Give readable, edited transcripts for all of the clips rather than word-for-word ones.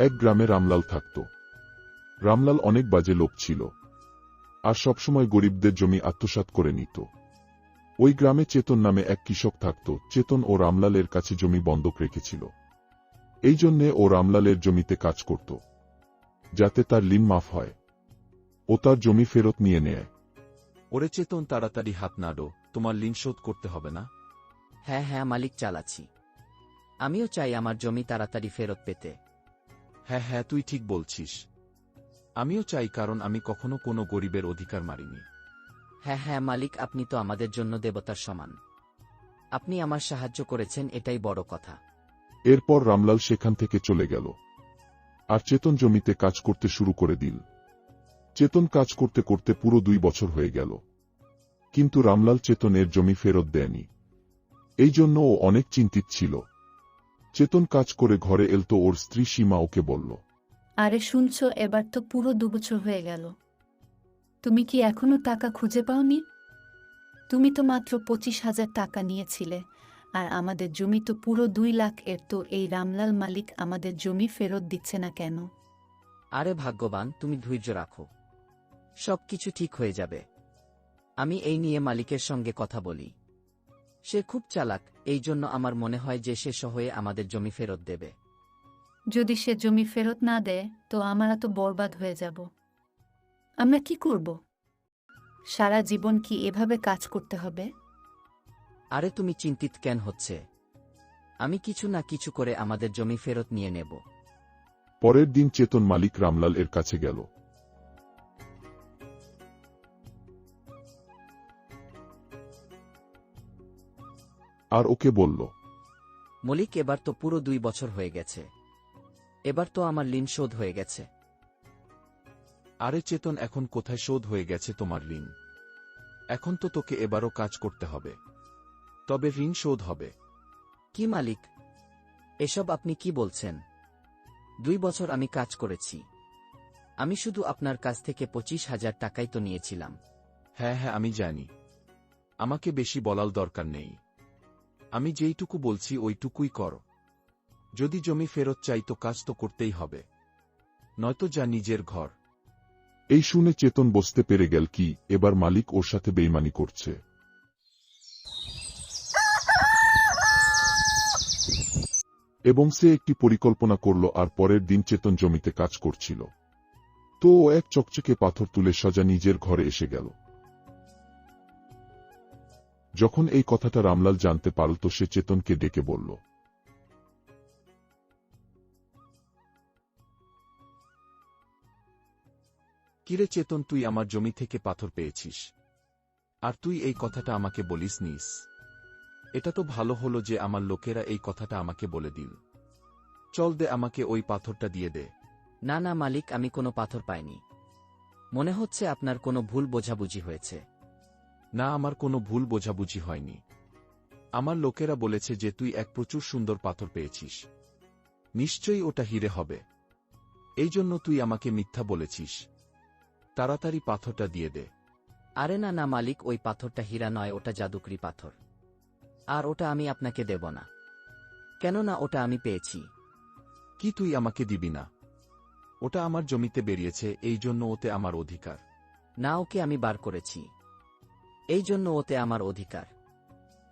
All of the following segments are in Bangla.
এক গ্রামে রামলাল থাকত। রামলাল অনেক বাজে লোক ছিল, আর সবসময় গরিবদের জমি আত্মসাৎ করে নিত। ওই গ্রামে চেতন নামে এক কৃষক থাকত। চেতন ও রামলালের কাছে জমি বন্ধক রেখেছিল। এই জন্যে ও রামলালের জমিতে কাজ করত, যাতে তার ঋণ মাফ হয় ও তার জমি ফেরত নিয়ে নেয়। ওরে চেতন, তাড়াতাড়ি হাত নাড়ো, তোমার ঋণ শোধ করতে হবে না? হ্যাঁ হ্যাঁ মালিক, চালাচ্ছি। আমিও চাই আমার জমি তাড়াতাড়ি ফেরত পেতে। হ্যাঁ হ্যাঁ, তুই ঠিক বলছিস। আমিও চাই, কারণ আমি কখনো কোনো গরিবের অধিকার মারিনি। হ্যাঁ হ্যাঁ মালিক, আপনি তো আমাদের জন্য দেবতার সমান। আপনি আমার সাহায্য করেছেন, এটাই বড় কথা। এরপর রামলাল সেখান থেকে চলে গেল, আর চেতন জমিতে কাজ করতে শুরু করে দিল। চেতন কাজ করতে করতে পুরো 2 বছর হয়ে গেল, কিন্তু রামলাল চেতনের জমি ফেরত দেয়নি। এই জন্য ও অনেক চিন্তিত ছিল। চেতন কাজ করে ঘরে এলতো, ওর স্ত্রী সীমা ওকে বলল, আরে শুনছো, এবার তো পুরো 2 বছর হয়ে গেল। তুমি কি এখনো টাকা খুঁজে পাওনি? তুমি তো মাত্র 25,000 টাকা নিয়েছিলে, আর আমাদের জমি তো পুরো 2 লাখ এর। তো এই রামলাল মালিক আমাদের জমি ফেরত দিচ্ছে না কেন? আরে ভাগ্যবান, তুমি ধৈর্য রাখো, সবকিছু ঠিক হয়ে যাবে। আমি এই নিয়ে মালিকের সঙ্গে কথা বলি। সে খুব চালাক, এই জন্য আমার মনে হয় যে সে সহয়ে আমাদের জমি ফেরত দেবে। যদি সে জমি ফেরত না দেয়, তো আমরা তো বরবাদ হয়ে যাব। আমরা কি করব? সারা জীবন কি এভাবে কাজ করতে হবে? আরে তুমি চিন্তিত কেন হচ্ছে? আমি কিছু না কিছু করে আমাদের জমি ফেরত নিয়ে নেব। পরের দিন চেতন মালিক রামলাল এর কাছে গেল। আর ওকে বলল, মলিক, এবার তো পুরো 2 বছর হয়ে গেছে, এবার তো আমার ঋণ শোধ হয়ে গেছে। আরে চেতন, এখন কোথায় শোধ হয়ে গেছে তোমার ঋণ? এখন তো তোকে এবারও কাজ করতে হবে, তবে ঋণ শোধ হবে। কি মালিক, এসব আপনি কি বলছেন? 2 বছর আমি কাজ করেছি, আমি শুধু আপনার কাছ থেকে 25,000 টাকাই তো নিয়েছিলাম। হ্যাঁ হ্যাঁ, আমি জানি, আমাকে বেশি বলার দরকার নেই। আমি যেইটুকু বলছি ওইটুকুই করো। যদি জমি ফেরত চাই তো কাজ তো করতেই হবে, নয়তো যা নিজের ঘর। এই শুনে চেতন বুঝতে পেরে গেল কি এবার মালিক ওর সাথে বেইমানি করছে। এবং সে একটি পরিকল্পনা করল, আর পরের দিন চেতন জমিতে কাজ করছিল। তো ও এক চকচকে পাথর তুলে সোজা নিজের ঘরে এসে গেল। যখন এই কথাটা রামলাল জানতে পারল, তো সে চেতনকে ডেকে বলল, কিরে চেতন, তুই আমার জমি থেকে পাথর পেয়েছিস, আর তুই এই কথাটা আমাকে বলিস নিস? এটা তো ভালো হলো যে আমার লোকেরা এই কথাটা আমাকে বলে দিল। চল দে, আমাকে ওই পাথরটা দিয়ে দে। না না মালিক, আমি কোনো পাথর পাইনি। মনে হচ্ছে আপনার কোনো ভুল বোঝাবুঝি হয়েছে। না, আমার কোনো ভুল বোঝাবুঝি হয়নি। আমার লোকেরা বলেছে যে তুই এক প্রচুর সুন্দর পাথর পেয়েছিস, নিশ্চয়ই ওটা হীরে হবে। এই জন্য তুই আমাকে মিথ্যা বলেছিস। তাড়াতাড়ি পাথরটা দিয়ে দে। আরে না না মালিক, ওই পাথরটা হীরা নয়, ওটা জাদুকরি পাথর। আর ওটা আমি আপনাকে দেব না, কেননা ওটা আমি পেয়েছি। কি তুই আমাকে দিবি না? ওটা আমার জমিতে বেরিয়েছে, এই জন্য ওতে আমার অধিকার। না, ওকে আমি বার করেছি, এই জন্য ওতে আমার অধিকার।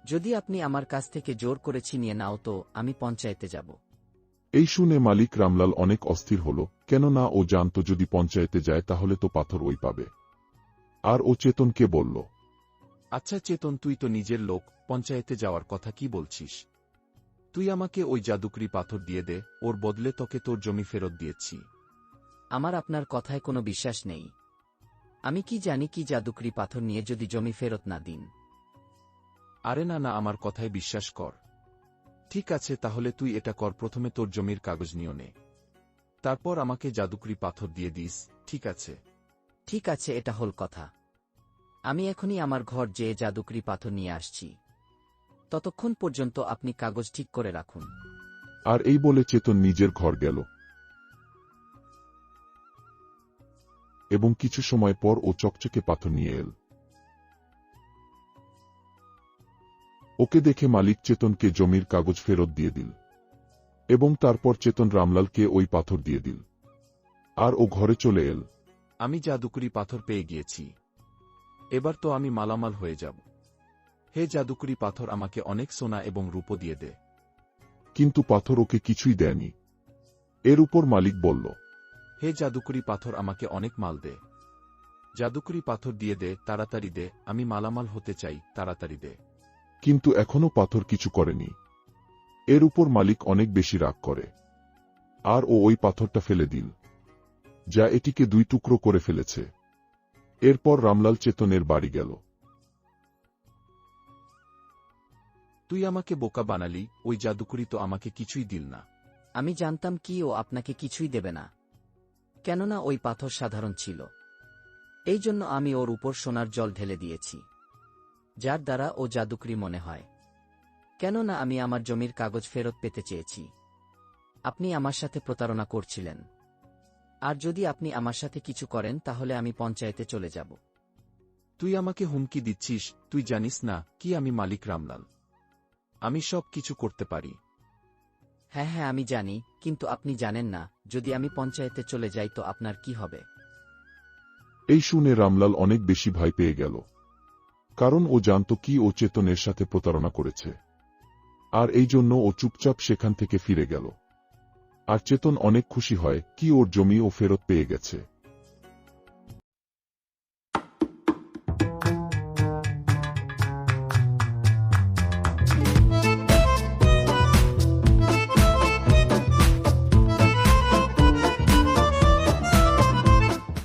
যদি আপনি আমার কাছ থেকে জোর করে ছিনিয়ে নাও তো আমি পঞ্চায়েতে যাব। এই শুনে মালিক রামলাল অনেক অস্থির হল, কেননা ও জানত যদি পঞ্চায়েতে যায় তাহলে তো পাথর ওই পাবে। আর ও চেতনকে বলল, আচ্ছা চেতন, তুই তো নিজের লোক, পঞ্চায়েতে যাওয়ার কথা কি বলছিস? তুই আমাকে ওই জাদুকরি পাথর দিয়ে দে, ওর বদলে তোকে তোর জমি ফেরত দিয়েছি। আমার আপনার কথায় কোনো বিশ্বাস নেই। আমি কি জানি কি জাদুকরি পাথর নিয়ে যদি জমি ফেরত না দিন। আরে না না, আমার কথায় বিশ্বাস কর। ঠিক আছে, তাহলে তুই এটা কর, প্রথমে তোর জমির কাগজ নিয়ে নে, তারপর আমাকে জাদুকরি পাথর দিয়ে দিস, ঠিক আছে? ঠিক আছে, এটা হল কথা। আমি এখনই আমার ঘর যেয়ে জাদুকরি পাথর নিয়ে আসছি, ততক্ষণ পর্যন্ত আপনি কাগজ ঠিক করে রাখুন। আর এই বলে চেতন নিজের ঘর গেল। এবং কিছু সময় পর ও চকচকে পাথর নিয়ে এল। ওকে দেখে মালিক চেতনকে জমির কাগজ ফেরত দিয়ে দিল। এবং তারপর চেতন রামলালকে ওই পাথর দিয়ে দিল। আর ও ঘরে চলে এল। আমি জাদুকরি পাথর পেয়ে গিয়েছি। এবার তো আমি মালামাল হয়ে যাব। হে জাদুকরি পাথর, আমাকে অনেক সোনা এবং রূপো দিয়ে দে। কিন্তু পাথর ওকে কিছুই দেয়নি। এর উপর মালিক বলল, হে জাদুকরি পাথর, আমাকে অনেক মাল দে। জাদুকরি পাথর দিয়ে দে, তাড়াতাড়ি দে, আমি মালামাল হতে চাই, তাড়াতাড়ি দে। কিন্তু এখনো পাথর কিছু করেনি। এর উপর মালিক অনেক বেশি রাগ করে। আর ও ওই পাথরটা ফেলে দিল, যা এটিকে 2 টুকরো করে ফেলেছে। এরপর রামলাল চেতনের বাড়ি গেল। তুই আমাকে বোকা বানালি, ওই জাদুকরি তো আমাকে কিছুই দিল না। আমি জানতাম কি ও আপনাকে কিছুই দেবে না, কেননা ওই পাথর সাধারণ ছিল। এই জন্য আমি ওর উপর সোনার জল ঢেলে দিয়েছি, যার দ্বারা ও জাদুকরি মনে হয়। কেননা আমি আমার জমির কাগজ ফেরত পেতে চেয়েছি। আপনি আমার সাথে প্রতারণা করছিলেন। আর যদি আপনি আমার সাথে কিছু করেন তাহলে আমি পঞ্চায়েতে চলে যাব। তুই আমাকে হুমকি দিচ্ছিস? তুই জানিস না কি আমি মালিক রামলাল? আমি সব কিছু করতে পারি। হ্যাঁ হ্যাঁ আমি জানি, কিন্তু আপনি জানেন না যদি আমি পঞ্চায়েতে চলে যাই তো আপনার কি হবে। এই শুনে রামলাল অনেক বেশি ভয় পেয়ে গেল, কারণ ও জানত কি ও চেতনের সাথে প্রতারণা করেছে। আর এই জন্য ও চুপচাপ সেখান থেকে ফিরে গেল। আর চেতন অনেক খুশি হয় কি ওর জমি ও ফেরত পেয়ে গেছে।